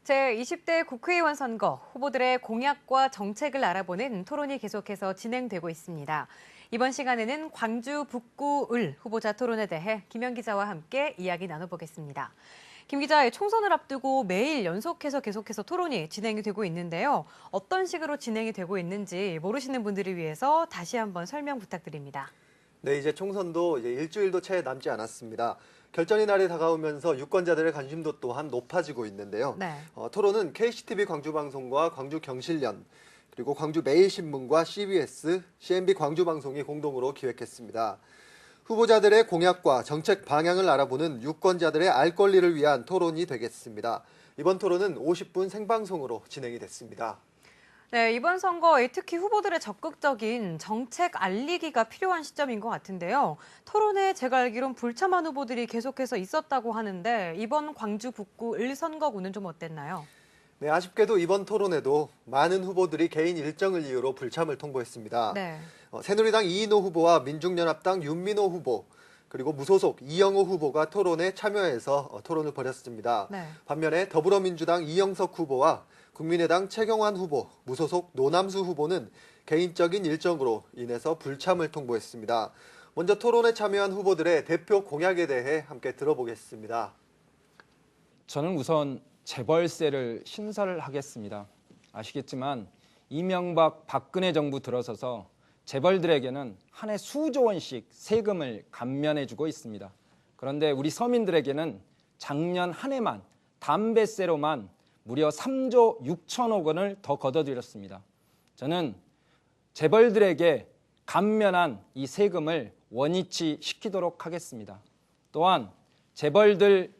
제20대 국회의원 선거 후보들의 공약과 정책을 알아보는 토론이 계속해서 진행되고 있습니다. 이번 시간에는 광주 북구 을 후보자 토론에 대해 김현 기자와 함께 이야기 나눠보겠습니다. 김 기자, 총선을 앞두고 매일 연속해서 계속해서 토론이 진행이 되고 있는데요. 어떤 식으로 진행이 되고 있는지 모르시는 분들을 위해서 다시 한번 설명 부탁드립니다. 네, 이제 총선도 일주일도 채 남지 않았습니다. 결전의 날이 다가오면서 유권자들의 관심도 또한 높아지고 있는데요. 네. 토론은 KCTV 광주방송과 광주경실련, 그리고 광주매일신문과 CBS, CNB 광주방송이 공동으로 기획했습니다. 후보자들의 공약과 정책 방향을 알아보는 유권자들의 알 권리를 위한 토론이 되겠습니다. 이번 토론은 50분 생방송으로 진행이 됐습니다. 네, 이번 선거에 특히 후보들의 적극적인 정책 알리기가 필요한 시점인 것 같은데요. 토론에 제가 알기론 불참한 후보들이 계속해서 있었다고 하는데 이번 광주 북구 을 선거구는 좀 어땠나요? 네, 아쉽게도 이번 토론에도 많은 후보들이 개인 일정을 이유로 불참을 통보했습니다. 네. 새누리당 이인호 후보와 민중연합당 윤민호 후보, 그리고 무소속 이영호 후보가 토론에 참여해서 토론을 벌였습니다. 네. 반면에 더불어민주당 이영석 후보와 국민의당 최경환 후보, 무소속 노남수 후보는 개인적인 일정으로 인해서 불참을 통보했습니다. 먼저 토론에 참여한 후보들의 대표 공약에 대해 함께 들어보겠습니다. 저는 우선 재벌세를 신설을 하겠습니다. 아시겠지만 이명박 박근혜 정부 들어서서 재벌들에게는 한 해 수조 원씩 세금을 감면해주고 있습니다. 그런데 우리 서민들에게는 작년 한 해만 담배세로만 무려 3조 6천억 원을 더 걷어들였습니다. 저는 재벌들에게 감면한 이 세금을 원위치 시키도록 하겠습니다. 또한 재벌들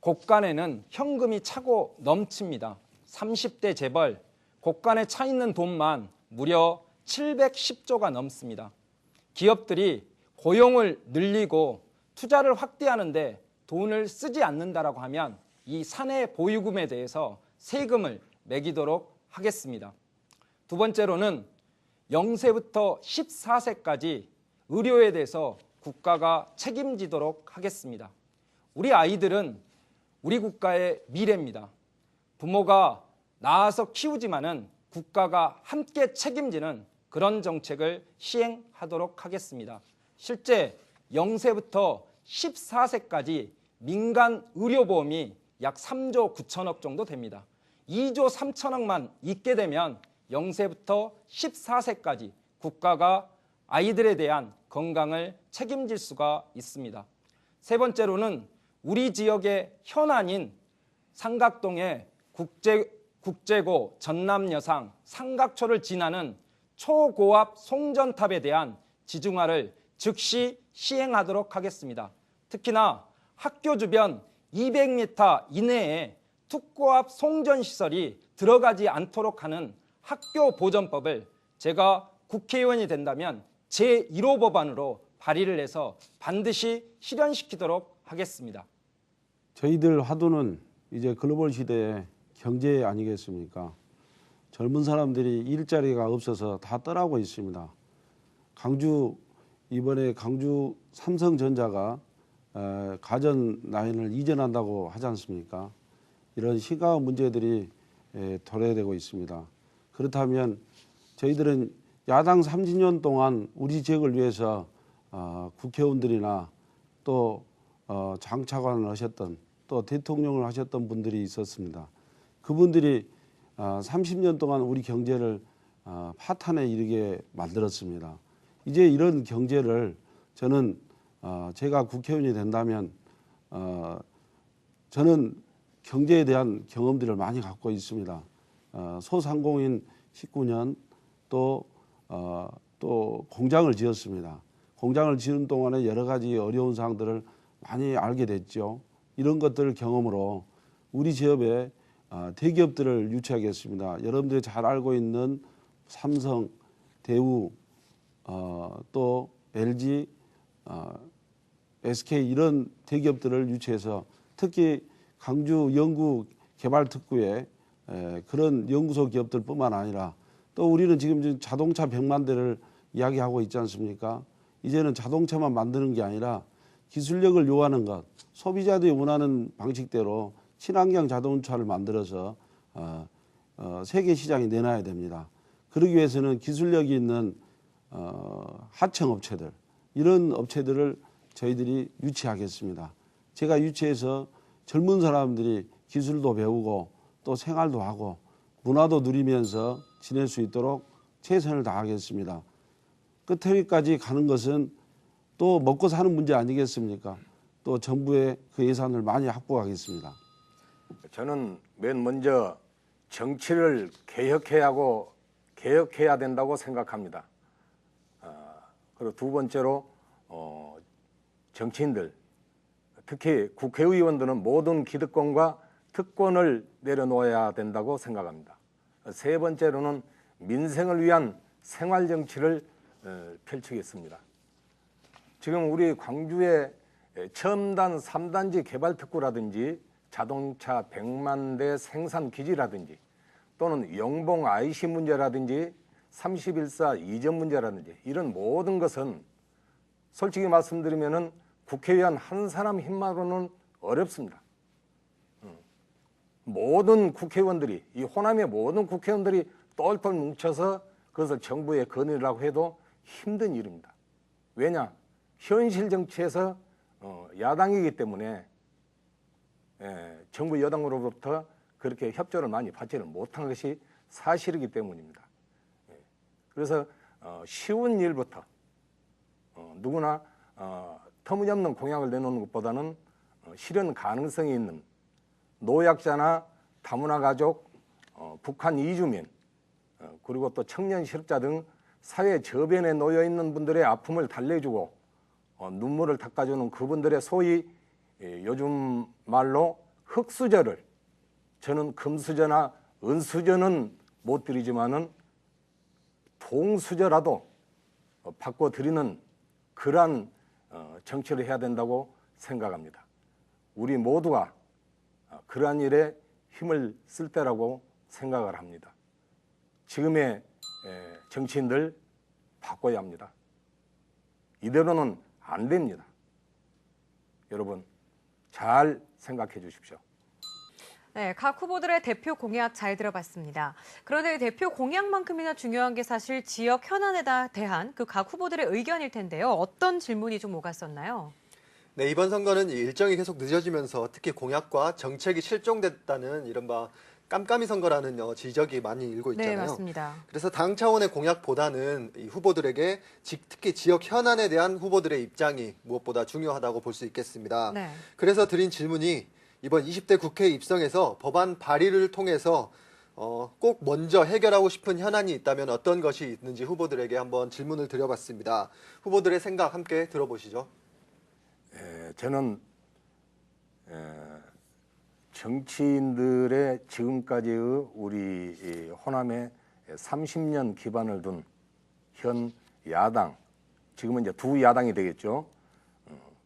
곳간에는 현금이 차고 넘칩니다. 30대 재벌 곳간에 차 있는 돈만 무려 710조가 넘습니다. 기업들이 고용을 늘리고 투자를 확대하는데 돈을 쓰지 않는다라고 하면 이 사내 보유금에 대해서 세금을 매기도록 하겠습니다. 두 번째로는 0세부터 14세까지 의료에 대해서 국가가 책임지도록 하겠습니다. 우리 아이들은 우리 국가의 미래입니다. 부모가 낳아서 키우지만은 국가가 함께 책임지는 그런 정책을 시행하도록 하겠습니다. 실제 0세부터 14세까지 민간 의료보험이 약 3조 9천억 정도 됩니다. 2조 3천억만 있게 되면 0세부터 14세까지 국가가 아이들에 대한 건강을 책임질 수가 있습니다. 세 번째로는 우리 지역의 현안인 삼각동의 국제고 전남여상 삼각초를 지나는 초고압 송전탑에 대한 지중화를 즉시 시행하도록 하겠습니다. 특히나 학교 주변 200m 이내에 특고압 송전시설이 들어가지 않도록 하는 학교보전법을 제가 국회의원이 된다면 제1호 법안으로 발의를 해서 반드시 실현시키도록 하겠습니다. 저희들 화두는 이제 글로벌 시대의 경제 아니겠습니까? 젊은 사람들이 일자리가 없어서 다 떠나고 있습니다. 이번에 광주 삼성전자가 가전 라인을 이전한다고 하지 않습니까? 이런 심각한 문제들이 도래되고 있습니다. 그렇다면 저희들은 야당 30년 동안 우리 지역을 위해서 국회의원들이나 또 장차관을 하셨던 또 대통령을 하셨던 분들이 있었습니다. 그분들이 30년 동안 우리 경제를 파탄에 이르게 만들었습니다. 이제 이런 경제를 저는 제가 국회의원이 된다면 저는 경제에 대한 경험들을 많이 갖고 있습니다. 소상공인 19년 또 공장을 지었습니다. 공장을 지은 동안에 여러 가지 어려운 사항들을 많이 알게 됐죠. 이런 것들을 경험으로 우리 지역에 대기업들을 유치하겠습니다. 여러분들이 잘 알고 있는 삼성, 대우, 또 LG, SK 이런 대기업들을 유치해서 특히 광주 연구개발특구에 그런 연구소 기업들뿐만 아니라 또 우리는 지금 자동차 100만 대를 이야기하고 있지 않습니까? 이제는 자동차만 만드는 게 아니라 기술력을 요하는 것, 소비자들이 원하는 방식대로 친환경 자동차를 만들어서 세계 시장에 내놔야 됩니다. 그러기 위해서는 기술력이 있는 하청 업체들, 이런 업체들을 저희들이 유치하겠습니다. 제가 유치해서 젊은 사람들이 기술도 배우고 또 생활도 하고 문화도 누리면서 지낼 수 있도록 최선을 다하겠습니다. 끝에까지 가는 것은 또 먹고 사는 문제 아니겠습니까? 또 정부의 그 예산을 많이 확보하겠습니다. 저는 맨 먼저 정치를 개혁해야 된다고 생각합니다. 그리고 두 번째로 정치인들, 특히 국회의원들은 모든 기득권과 특권을 내려놓아야 된다고 생각합니다. 세 번째로는 민생을 위한 생활 정치를 펼치겠습니다. 지금 우리 광주의 첨단 3단지 개발 특구라든지 자동차 100만 대 생산 기지라든지 또는 영봉 IC 문제라든지 31사 이전 문제라든지 이런 모든 것은 솔직히 말씀드리면은 국회의원 한 사람 힘만으로는 어렵습니다. 모든 국회의원들이, 이 호남의 모든 국회의원들이 똘똘 뭉쳐서 그것을 정부에 건의라고 해도 힘든 일입니다. 왜냐? 현실 정치에서 야당이기 때문에 정부 여당으로부터 그렇게 협조를 많이 받지를 못한 것이 사실이기 때문입니다. 그래서 쉬운 일부터 누구나 터무니없는 공약을 내놓는 것보다는 실현 가능성이 있는 노약자나 다문화 가족, 북한 이주민, 그리고 또 청년 실업자 등 사회 저변에 놓여 있는 분들의 아픔을 달래주고 눈물을 닦아주는 그분들의 소위 요즘 말로 흙수저를, 저는 금수저나 은수저는 못 드리지만은 동수저라도 바꿔드리는 그러한 정치를 해야 된다고 생각합니다. 우리 모두가 그러한 일에 힘을 쓸 때라고 생각을 합니다. 지금의 정치인들 바꿔야 합니다. 이대로는 안 됩니다. 여러분 잘 생각해 주십시오. 네, 각 후보들의 대표 공약 잘 들어봤습니다. 그런데 대표 공약만큼이나 중요한 게 사실 지역 현안에 대한 그 각 후보들의 의견일 텐데요. 어떤 질문이 좀 오갔었나요? 네, 이번 선거는 일정이 계속 늦어지면서 특히 공약과 정책이 실종됐다는 이른바 깜깜이 선거라는 지적이 많이 일고 있잖아요. 네, 맞습니다. 그래서 당 차원의 공약보다는 이 후보들에게 특히 지역 현안에 대한 후보들의 입장이 무엇보다 중요하다고 볼 수 있겠습니다. 네. 그래서 드린 질문이 이번 20대 국회에 입성해서 법안 발의를 통해서 꼭 먼저 해결하고 싶은 현안이 있다면 어떤 것이 있는지 후보들에게 한번 질문을 드려봤습니다. 후보들의 생각 함께 들어보시죠. 저는 정치인들의 지금까지의 우리 호남에 30년 기반을 둔 현 야당, 지금은 이제 두 야당이 되겠죠.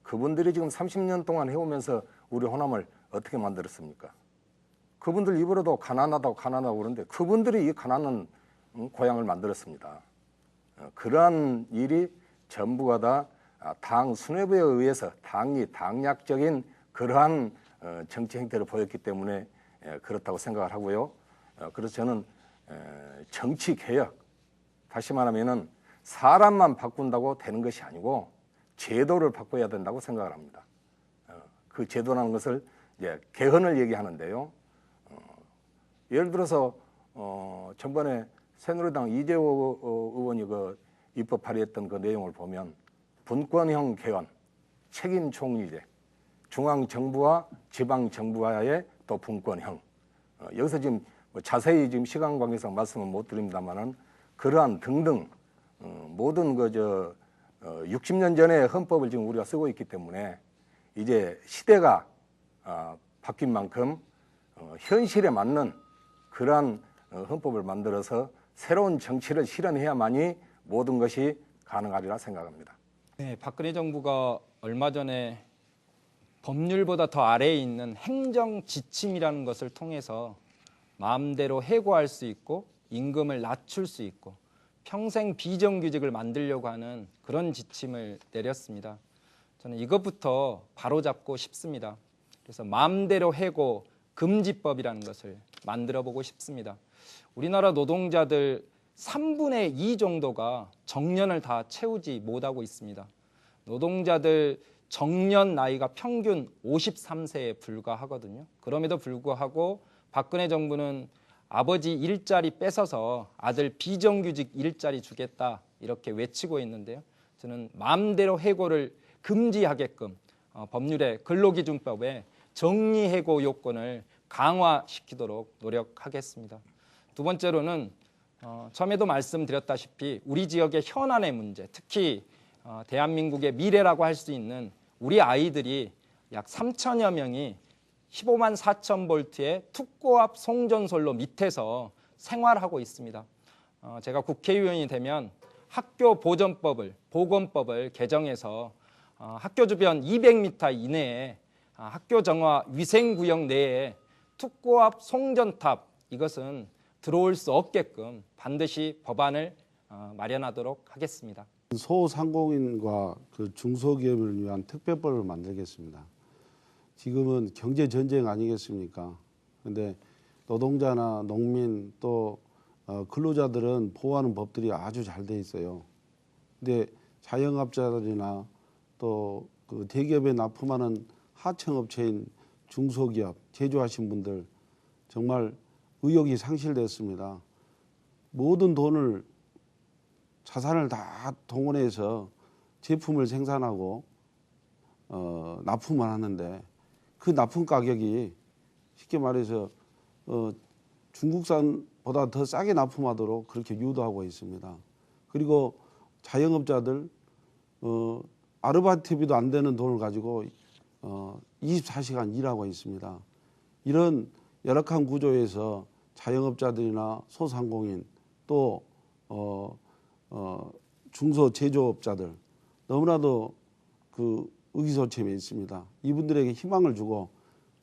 그분들이 지금 30년 동안 해오면서 우리 호남을 어떻게 만들었습니까? 그분들 입으로도 가난하다고 그러는데 그분들이 이 가난한 고향을 만들었습니다. 그러한 일이 전부가 다 당 수뇌부에 의해서 당이 당략적인 그러한 정치 행태를 보였기 때문에 그렇다고 생각을 하고요. 그래서 저는 정치 개혁, 다시 말하면은 사람만 바꾼다고 되는 것이 아니고 제도를 바꿔야 된다고 생각을 합니다. 그 제도라는 것을 이제 개헌을 얘기하는데요. 예를 들어서 전번에 새누리당 이재호 의원이 그 입법 발의했던 그 내용을 보면 분권형 개헌, 책임 총리제, 중앙 정부와 지방 정부와의 또 분권형. 여기서 지금 뭐 자세히 지금 시간 관계상 말씀은 못 드립니다만은 그러한 등등 모든 60년 전의 헌법을 지금 우리가 쓰고 있기 때문에 이제 시대가 바뀐 만큼 현실에 맞는 그러한 헌법을 만들어서 새로운 정치를 실현해야만이 모든 것이 가능하리라 생각합니다. 네, 박근혜 정부가 얼마 전에 법률보다 더 아래에 있는 행정 지침이라는 것을 통해서 마음대로 해고할 수 있고 임금을 낮출 수 있고 평생 비정규직을 만들려고 하는 그런 지침을 내렸습니다. 저는 이것부터 바로잡고 싶습니다. 그래서 마음대로 해고, 금지법이라는 것을 만들어 보고 싶습니다. 우리나라 노동자들 3분의 2 정도가 정년을 다 채우지 못하고 있습니다. 노동자들 정년 나이가 평균 53세에 불과하거든요. 그럼에도 불구하고 박근혜 정부는 아버지 일자리 뺏어서 아들 비정규직 일자리 주겠다 이렇게 외치고 있는데요. 저는 마음대로 해고를 금지하게끔 법률의 근로기준법에 정리해고 요건을 강화시키도록 노력하겠습니다. 두 번째로는 처음에도 말씀드렸다시피 우리 지역의 현안의 문제, 특히 대한민국의 미래라고 할 수 있는 우리 아이들이 약 3천여 명이 15만 4천 볼트의 특고압 송전솔로 밑에서 생활하고 있습니다. 제가 국회의원이 되면 학교 보건법을 개정해서 학교 주변 200m 이내에 학교 정화 위생구역 내에 특고압 송전탑 이것은 들어올 수 없게끔 반드시 법안을 마련하도록 하겠습니다. 소상공인과 그 중소기업을 위한 특별법을 만들겠습니다. 지금은 경제 전쟁 아니겠습니까? 그런데 노동자나 농민 또 근로자들은 보호하는 법들이 아주 잘 돼 있어요. 근데 자영업자들이나 또 그 대기업에 납품하는 하청업체인 중소기업, 제조하신 분들 정말 의욕이 상실됐습니다. 모든 돈을 자산을 다 동원해서 제품을 생산하고 납품을 하는데 그 납품 가격이 쉽게 말해서 중국산보다 더 싸게 납품하도록 그렇게 유도하고 있습니다. 그리고 자영업자들 아르바이트비도 안 되는 돈을 가지고 24시간 일하고 있습니다. 이런 열악한 구조에서 자영업자들이나 소상공인 또 중소제조업자들 너무나도 그 의기소침해 있습니다. 이분들에게 희망을 주고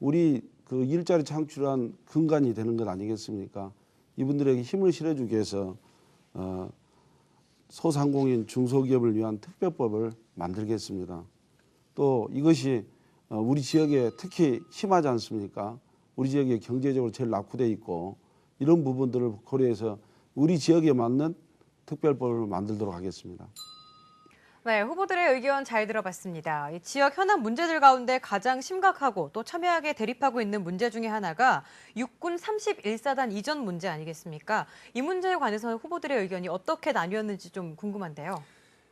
우리 그 일자리 창출한 근간이 되는 것 아니겠습니까? 이분들에게 힘을 실어주기 위해서 소상공인 중소기업을 위한 특별법을 만들겠습니다. 또 이것이 우리 지역에 특히 심하지 않습니까? 우리 지역이 경제적으로 제일 낙후돼 있고 이런 부분들을 고려해서 우리 지역에 맞는 특별법을 만들도록 하겠습니다. 네, 후보들의 의견 잘 들어봤습니다. 이 지역 현안 문제들 가운데 가장 심각하고 또 첨예하게 대립하고 있는 문제 중에 하나가 육군 31사단 이전 문제 아니겠습니까? 이 문제에 관해서 후보들의 의견이 어떻게 나뉘었는지 좀 궁금한데요.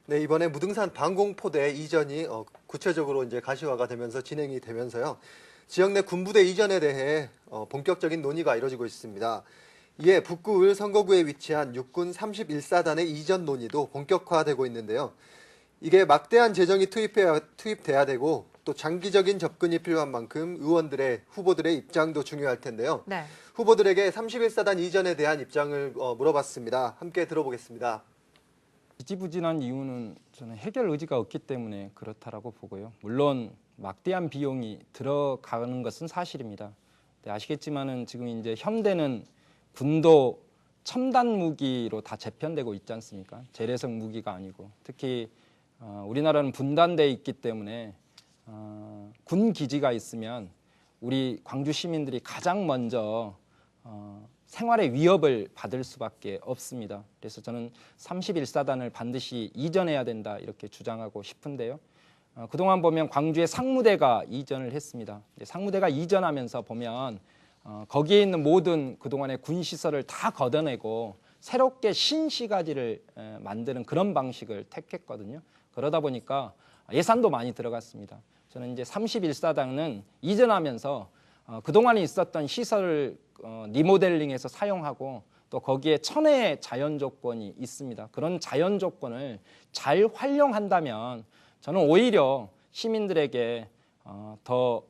네, 이번에 무등산 방공포대 이전이 구체적으로 이제 가시화가 되면서 진행이 되면서요. 지역 내 군부대 이전에 대해 본격적인 논의가 이뤄지고 있습니다. 이에 북구 을 선거구에 위치한 육군 31사단의 이전 논의도 본격화되고 있는데요. 이게 막대한 재정이 투입돼야 되고 또 장기적인 접근이 필요한 만큼 의원들의 후보들의 입장도 중요할 텐데요. 네. 후보들에게 31사단 이전에 대한 입장을 물어봤습니다. 함께 들어보겠습니다. 지지부진한 이유는 저는 해결 의지가 없기 때문에 그렇다라고 보고요. 물론 막대한 비용이 들어가는 것은 사실입니다. 네, 아시겠지만은 지금 이제 현대는 군도 첨단 무기로 다 재편되고 있지 않습니까? 재래식 무기가 아니고 특히 우리나라는 분단돼 있기 때문에 군 기지가 있으면 우리 광주 시민들이 가장 먼저 생활의 위협을 받을 수밖에 없습니다. 그래서 저는 31사단을 반드시 이전해야 된다 이렇게 주장하고 싶은데요. 그동안 보면 광주의 상무대가 이전을 했습니다. 상무대가 이전하면서 보면 거기에 있는 모든 그동안의 군시설을 다 걷어내고 새롭게 신시가지를 만드는 그런 방식을 택했거든요. 그러다 보니까 예산도 많이 들어갔습니다. 저는 이제 31사단은 이전하면서 그동안에 있었던 시설을 리모델링해서 사용하고 또 거기에 천혜의 자연 조건이 있습니다. 그런 자연 조건을 잘 활용한다면 저는 오히려 시민들에게 더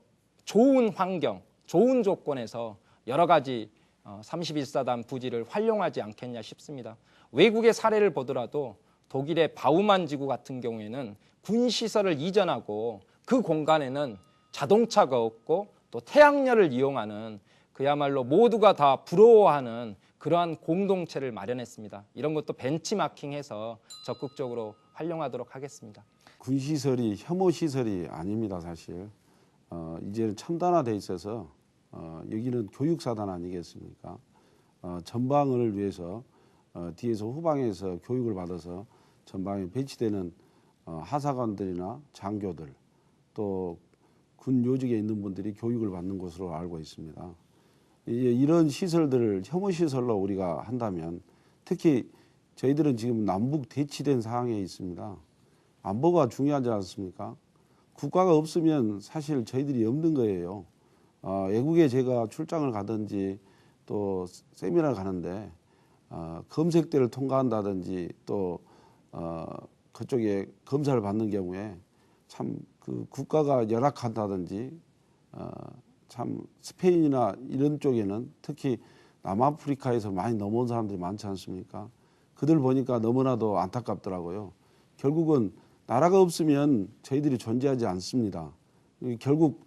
좋은 환경, 좋은 조건에서 여러 가지 31사단 부지를 활용하지 않겠냐 싶습니다. 외국의 사례를 보더라도 독일의 바우만 지구 같은 경우에는 군시설을 이전하고 그 공간에는 자동차가 없고 또 태양열을 이용하는 그야말로 모두가 다 부러워하는 그러한 공동체를 마련했습니다. 이런 것도 벤치마킹해서 적극적으로 활용하도록 하겠습니다. 군시설이 혐오시설이 아닙니다. 사실 이제는 첨단화돼 있어서 여기는 교육사단 아니겠습니까? 전방을 위해서 뒤에서 후방에서 교육을 받아서 전방에 배치되는 하사관들이나 장교들 또 군 요직에 있는 분들이 교육을 받는 곳으로 알고 있습니다. 이런 시설들을 혐오 시설로 우리가 한다면 특히 저희들은 지금 남북 대치된 상황에 있습니다. 안보가 중요하지 않습니까? 국가가 없으면 사실 저희들이 없는 거예요. 외국에 제가 출장을 가든지 또 세미나를 가는데 검색대를 통과한다든지 또 그쪽에 검사를 받는 경우에 참 그 국가가 열악하다든지 참 스페인이나 이런 쪽에는 특히 남아프리카에서 많이 넘어온 사람들이 많지 않습니까? 그들 보니까 너무나도 안타깝더라고요. 결국은 나라가 없으면 저희들이 존재하지 않습니다. 결국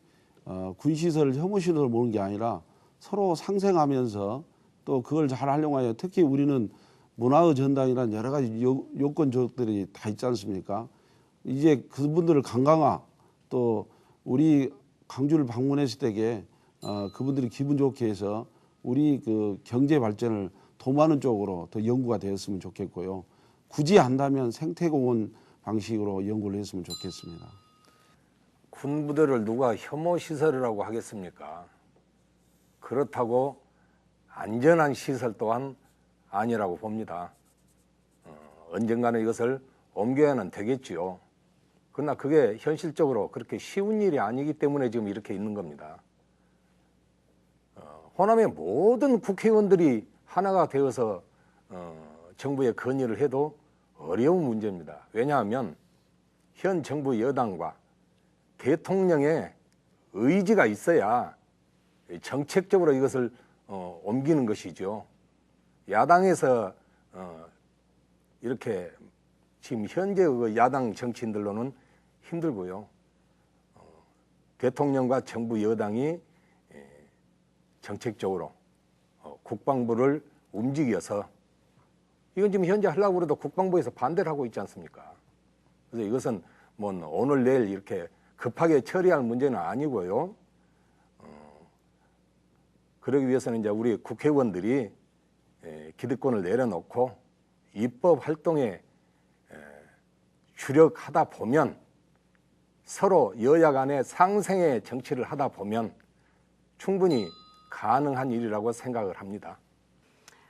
군시설을 혐오시설을 모는 게 아니라 서로 상생하면서 또 그걸 잘 활용하여 특히 우리는 문화의 전당이라는 여러 가지 요건적들이 다 있지 않습니까? 이제 그분들을 관광화 또 우리 광주를 방문했을 때에 그분들이 기분 좋게 해서 우리 그 경제 발전을 도모하는 쪽으로 더 연구가 되었으면 좋겠고요. 굳이 한다면 생태공원 방식으로 연구를 했으면 좋겠습니다. 군부대를 누가 혐오 시설이라고 하겠습니까? 그렇다고 안전한 시설 또한 아니라고 봅니다. 언젠가는 이것을 옮겨야는 되겠지요. 그러나 그게 현실적으로 그렇게 쉬운 일이 아니기 때문에 지금 이렇게 있는 겁니다. 호남의 모든 국회의원들이 하나가 되어서 정부에 건의를 해도 어려운 문제입니다. 왜냐하면 현 정부 여당과 대통령의 의지가 있어야 정책적으로 이것을 옮기는 것이죠. 야당에서 이렇게 지금 현재 그 야당 정치인들로는 힘들고요. 대통령과 정부 여당이 정책적으로 국방부를 움직여서 이건 지금 현재 하려고 해도 국방부에서 반대를 하고 있지 않습니까? 그래서 이것은 뭐 오늘 내일 이렇게 급하게 처리할 문제는 아니고요. 그러기 위해서는 이제 우리 국회의원들이 기득권을 내려놓고 입법 활동에 주력하다 보면 서로 여야 간의 상생의 정치를 하다 보면 충분히 가능한 일이라고 생각을 합니다.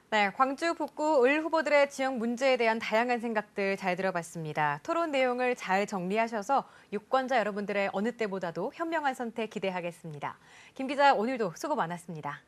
네, 광주 북구 을 후보들의 지역 문제에 대한 다양한 생각들 잘 들어봤습니다. 토론 내용을 잘 정리하셔서 유권자 여러분들의 어느 때보다도 현명한 선택 기대하겠습니다. 김 기자, 오늘도 수고 많았습니다.